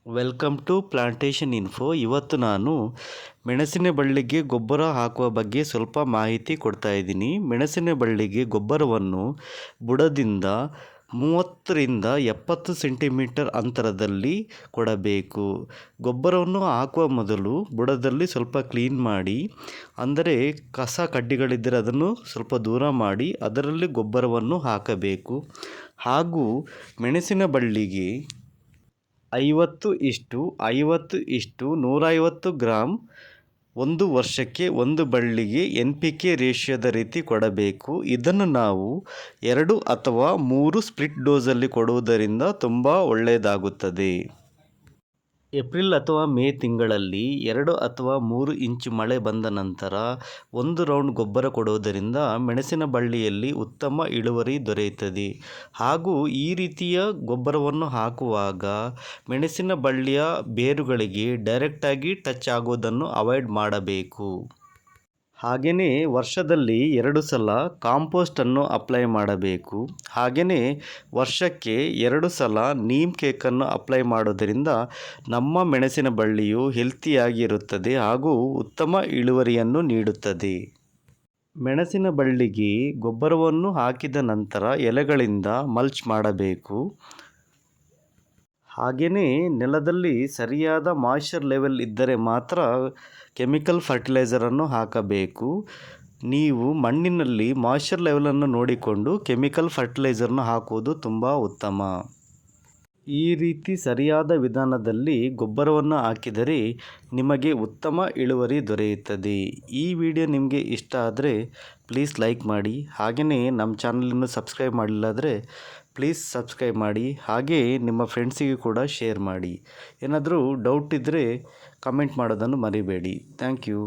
Welcome to plantation info. ಇವತ್ತು ನಾನು ಮೆಣಸಿನ ಬಳ್ಳಿಗೆ ಗೊಬ್ಬರ ಹಾಕುವ ಬಗ್ಗೆ ಸ್ವಲ್ಪ ಮಾಹಿತಿ ಕೊಡ್ತಾ ಇದ್ದೀನಿ. ಮೆಣಸಿನ ಬಳ್ಳಿಗೆ ಗೊಬ್ಬರವನ್ನು ಬುಡದಿಂದ 30ರಿಂದ 70 ಸೆಂಟಿಮೀಟರ್ ಅಂತರದಲ್ಲಿ ಕೊಡಬೇಕು. ಗೊಬ್ಬರವನ್ನು ಹಾಕುವ ಮೊದಲು ಬುಡದಲ್ಲಿ ಸ್ವಲ್ಪ ಕ್ಲೀನ್ ಮಾಡಿ, ಅಂದರೆ ಕಸ ಕಡ್ಡಿಗಳಿದ್ದರೆ ಅದನ್ನು ಸ್ವಲ್ಪ ದೂರ ಮಾಡಿ ಅದರಲ್ಲಿ ಗೊಬ್ಬರವನ್ನು ಹಾಕಬೇಕು. ಹಾಗೂ ಮೆಣಸಿನ ಬಳ್ಳಿಗೆ 50:50:150 ಗ್ರಾಂ ಒಂದು ವರ್ಷಕ್ಕೆ ಒಂದು ಬಳ್ಳಿಗೆ NPK ರೇಷಿಯೋದ ರೀತಿ ಕೊಡಬೇಕು. ಇದನ್ನು ನಾವು 2 ಅಥವಾ 3 ಸ್ಪ್ಲಿಟ್ ಡೋಸಲ್ಲಿ ಕೊಡುವುದರಿಂದ ತುಂಬ ಒಳ್ಳೆಯದಾಗುತ್ತದೆ. ಏಪ್ರಿಲ್ ಅಥವಾ ಮೇ ತಿಂಗಳಲ್ಲಿ 2 ಅಥವಾ 3 ಇಂಚು ಮಳೆ ಬಂದ ನಂತರ 1 ರೌಂಡ್ ಗೊಬ್ಬರ ಕೊಡುವುದರಿಂದ ಮೆಣಸಿನ ಬಳ್ಳಿಯಲ್ಲಿ ಉತ್ತಮ ಇಳುವರಿ ದೊರೆಯುತ್ತದೆ. ಹಾಗೂ ಈ ರೀತಿಯ ಗೊಬ್ಬರವನ್ನು ಹಾಕುವಾಗ ಮೆಣಸಿನ ಬಳ್ಳಿಯ ಬೇರುಗಳಿಗೆ ಡೈರೆಕ್ಟಾಗಿ ಟಚ್ ಆಗುವುದನ್ನು ಅವಾಯ್ಡ್ ಮಾಡಬೇಕು. ಹಾಗೆಯೇ ವರ್ಷದಲ್ಲಿ 2 ಸಲ ಕಾಂಪೋಸ್ಟನ್ನು ಅಪ್ಲೈ ಮಾಡಬೇಕು. ಹಾಗೆಯೇ ವರ್ಷಕ್ಕೆ 2 ಸಲ ನೀಮ್ ಕೇಕನ್ನು ಅಪ್ಲೈ ಮಾಡೋದರಿಂದ ನಮ್ಮ ಮೆಣಸಿನ ಬಳ್ಳಿಯು ಹೆಲ್ತಿಯಾಗಿ ಇರುತ್ತದೆ ಹಾಗೂ ಉತ್ತಮ ಇಳುವರಿಯನ್ನು ನೀಡುತ್ತದೆ. ಮೆಣಸಿನ ಬಳ್ಳಿಗೆ ಗೊಬ್ಬರವನ್ನು ಹಾಕಿದ ನಂತರ ಎಲೆಗಳಿಂದ ಮಲ್ಚ್ ಮಾಡಬೇಕು. ಹಾಗೆಯೇ ನೆಲದಲ್ಲಿ ಸರಿಯಾದ ಮಾಯ್ಶ್ಚರ್ ಲೆವೆಲ್ ಇದ್ದರೆ ಮಾತ್ರ ಕೆಮಿಕಲ್ ಫರ್ಟಿಲೈಸರನ್ನು ಹಾಕಬೇಕು. ನೀವು ಮಣ್ಣಿನಲ್ಲಿ ಮಾಯ್ಶ್ಚರ್ ಲೆವೆಲನ್ನು ನೋಡಿಕೊಂಡು ಕೆಮಿಕಲ್ ಫರ್ಟಿಲೈಸರ್ನ ಹಾಕುವುದು ತುಂಬ ಉತ್ತಮ. ಈ ರೀತಿ ಸರಿಯಾದ ವಿಧಾನದಲ್ಲಿ ಗೊಬ್ಬರವನ್ನು ಹಾಕಿದರೆ ನಿಮಗೆ ಉತ್ತಮ ಇಳುವರಿ ದೊರೆಯುತ್ತದೆ. ಈ ವಿಡಿಯೋ ನಿಮಗೆ ಇಷ್ಟ ಆದರೆ ಪ್ಲೀಸ್ ಲೈಕ್ ಮಾಡಿ. ಹಾಗೆಯೇ ನಮ್ಮ ಚಾನಲನ್ನು ಸಬ್ಸ್ಕ್ರೈಬ್ ಮಾಡಿಲ್ಲಾದರೆ ಪ್ಲೀಸ್ ಸಬ್ಸ್ಕ್ರೈಬ್ ಮಾಡಿ. ಹಾಗೇ ನಿಮ್ಮ ಫ್ರೆಂಡ್ಸಿಗೆ ಕೂಡ ಶೇರ್ ಮಾಡಿ. ಏನಾದರೂ ಡೌಟ್ ಇದ್ದರೆ ಕಮೆಂಟ್ ಮಾಡೋದನ್ನು ಮರಿಬೇಡಿ. Thank you.